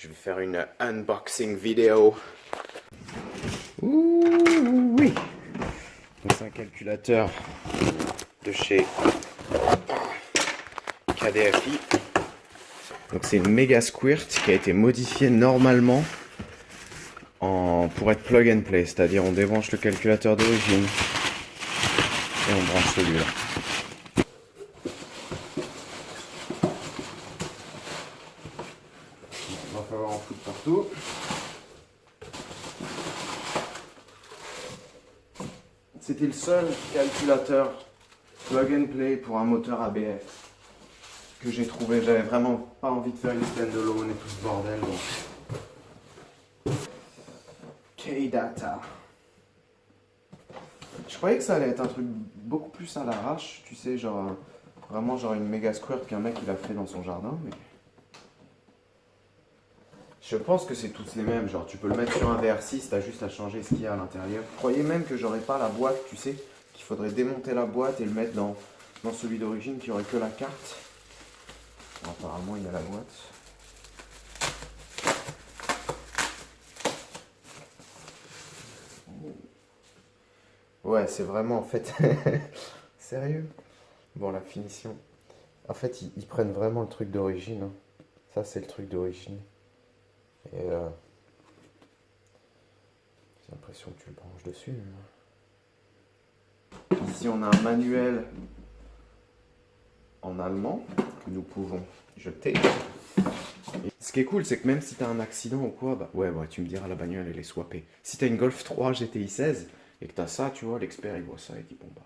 Je vais faire une unboxing vidéo. Ouh, oui. Donc c'est un calculateur de chez KDFI. Donc c'est une Mega Squirt qui a été modifiée normalement pour être plug and play, c'est-à-dire on débranche le calculateur d'origine et on branche celui-là. Il va falloir en foutre partout. C'était le seul calculateur plug and play pour un moteur ABS que j'ai trouvé. J'avais vraiment pas envie de faire une standalone et tout ce bordel. Donc. K-Data. Je croyais que ça allait être un truc beaucoup plus à l'arrache, tu sais, genre vraiment genre une méga squirt qu'un mec il a fait dans son jardin, mais je pense que c'est tous les mêmes. Genre tu peux le mettre sur un VR6, t'as juste à changer ce qu'il y a à l'intérieur. Je croyais même que j'aurais pas la boîte, tu sais, qu'il faudrait démonter la boîte et le mettre dans celui d'origine qui aurait que la carte. Bon, apparemment il y a la boîte. Ouais, c'est vraiment en fait. Sérieux? Bon, la finition. En fait, ils prennent vraiment le truc d'origine. Hein. Ça, c'est le truc d'origine. Et j'ai l'impression que tu le branches dessus. Ici, on a un manuel en allemand que nous pouvons jeter. Et ce qui est cool, c'est que même si tu as un accident ou quoi, bah ouais, tu me diras, la bagnole, elle est swappée. Si tu as une Golf 3 GTI 16 et que tu as ça, tu vois, l'expert, il voit ça et dit, bon bah,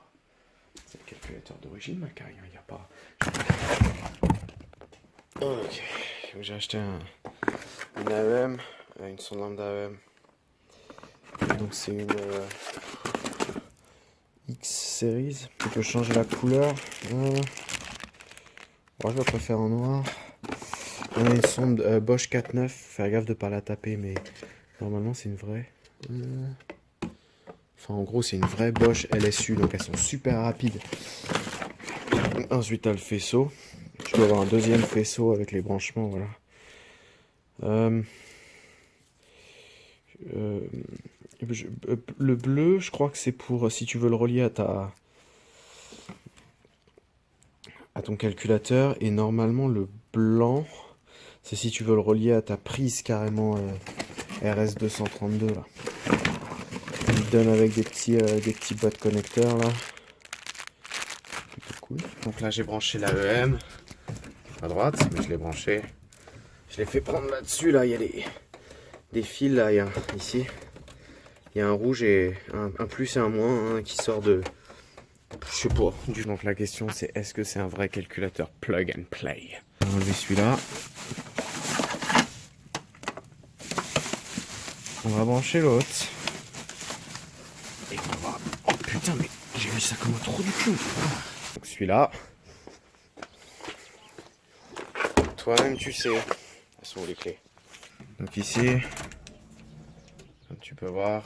c'est le calculateur d'origine, ma caille, il n'y a pas... Ok, j'ai acheté une AEM, une sonde lambda AEM. Donc c'est une X Series. On peut changer la couleur. Moi je la préfère en noir. On a une sonde Bosch 4.9. Faire gaffe de ne pas la taper, mais normalement c'est une vraie. Enfin en gros c'est une vraie Bosch LSU, donc elles sont super rapides. Ensuite t'as le faisceau. Je dois avoir un deuxième faisceau avec les branchements, voilà. Le bleu, je crois que c'est pour si tu veux le relier à ton calculateur, et normalement le blanc, c'est si tu veux le relier à ta prise carrément RS232 là. Il te donne avec des petits boîtes connecteurs là. Plutôt cool. Donc là j'ai branché la EM à droite, mais je l'ai branché. Je l'ai fait prendre là-dessus, là il y a des fils là, ici. Il y a un rouge et un plus et un moins qui sort de... Je sais pas. Donc la question c'est, est-ce que c'est un vrai calculateur plug and play? On va enlever celui-là. On va brancher l'autre. Et on va... Oh putain, mais j'ai mis ça comme un trou du cul. Donc celui-là. Toi-même tu sais. Elles sont où les clés? Donc ici, comme tu peux voir...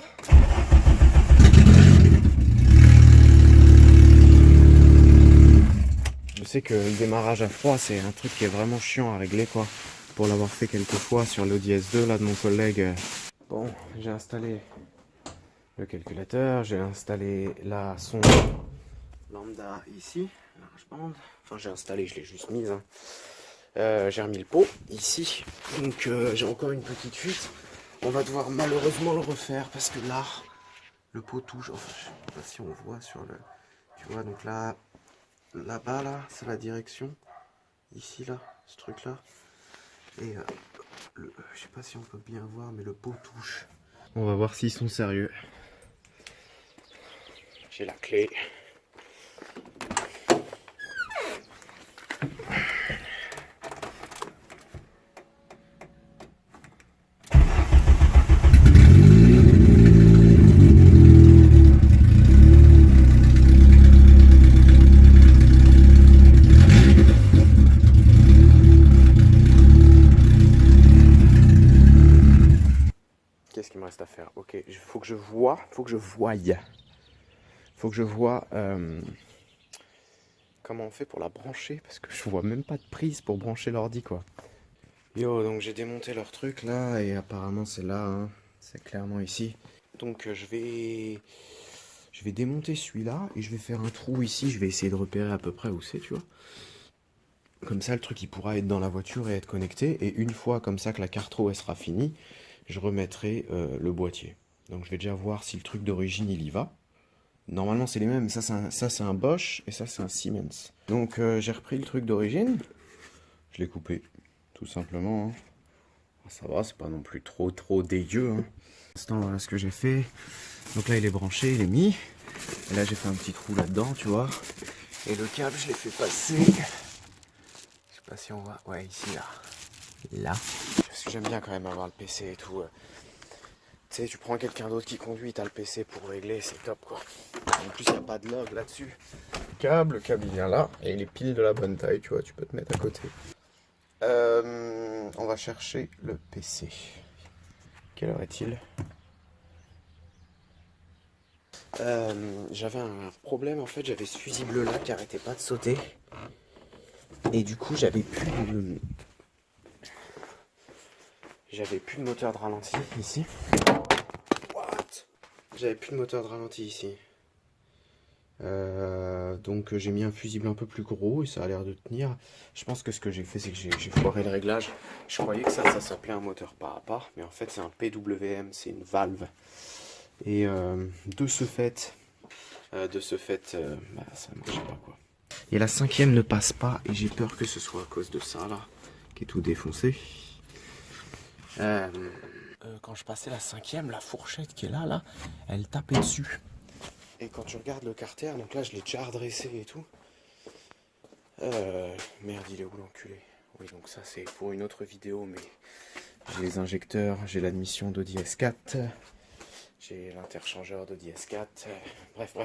Je sais que le démarrage à froid, c'est un truc qui est vraiment chiant à régler, quoi. Pour l'avoir fait quelques fois sur l'Audi S2, là, de mon collègue. Bon, j'ai installé le calculateur, j'ai installé la sonde lambda ici, large bande. Enfin, j'ai installé, je l'ai juste mise. Hein. J'ai remis le pot ici, donc j'ai encore une petite fuite. On va devoir malheureusement le refaire parce que là, le pot touche. Enfin, je sais pas si on voit sur le... Tu vois, donc là... Là-bas, là, c'est la direction. Ici, là, ce truc-là. Et je sais pas si on peut bien voir, mais le pot touche. On va voir s'ils sont sérieux. J'ai la clé. Qu'est-ce qu'il me reste à faire? Ok, faut que je voie. Faut que je vois comment on fait pour la brancher, parce que je vois même pas de prise pour brancher l'ordi, quoi. Yo, donc j'ai démonté leur truc là, et apparemment c'est là, hein. C'est clairement ici. Donc je vais démonter celui-là, et je vais faire un trou ici, je vais essayer de repérer à peu près où c'est, tu vois. Comme ça, le truc il pourra être dans la voiture et être connecté, et une fois comme ça que la Cartro elle sera finie, je remettrai le boîtier. Donc je vais déjà voir si le truc d'origine il y va. Normalement c'est les mêmes, ça c'est un Bosch, et ça c'est un Siemens. Donc j'ai repris le truc d'origine, je l'ai coupé, tout simplement, hein. Ça va, c'est pas non plus trop dégueu, hein. Pour l'instant, voilà ce que j'ai fait. Donc là, il est branché, il est mis. Et là, j'ai fait un petit trou là-dedans, tu vois. Et le câble, je l'ai fait passer. Je sais pas si on voit. Ouais, ici, là. Là. Parce que j'aime bien quand même avoir le PC et tout. Tu sais, tu prends quelqu'un d'autre qui conduit, t'as le PC pour régler, c'est top, quoi. En plus, il n'y a pas de log là-dessus. Le câble, il vient là. Et il est pile de la bonne taille, tu vois. Tu peux te mettre à côté. On va chercher le PC. Quelle heure est-il? J'avais un problème en fait, j'avais ce fusible là qui arrêtait pas de sauter. Et du coup j'avais plus de moteur de ralenti ici. What? J'avais plus de moteur de ralenti ici. Donc j'ai mis un fusible un peu plus gros et ça a l'air de tenir. Je pense que ce que j'ai fait c'est que j'ai foiré le réglage. Je croyais que ça s'appelait un moteur par à part, mais en fait c'est un PWM, c'est une valve. Et de ce fait, ça ne marche pas quoi. Et la cinquième ne passe pas et j'ai peur que ce soit à cause de ça là, qui est tout défoncé. Quand je passais la cinquième, la fourchette qui est là, elle tapait dessus. Et quand tu regardes le carter, donc là je l'ai déjà redressé et tout. Merde, il est où l'enculé? Oui, donc ça c'est pour une autre vidéo, mais j'ai les injecteurs, j'ai l'admission d'Audi S4, j'ai l'interchangeur d'Audi S4. Bref.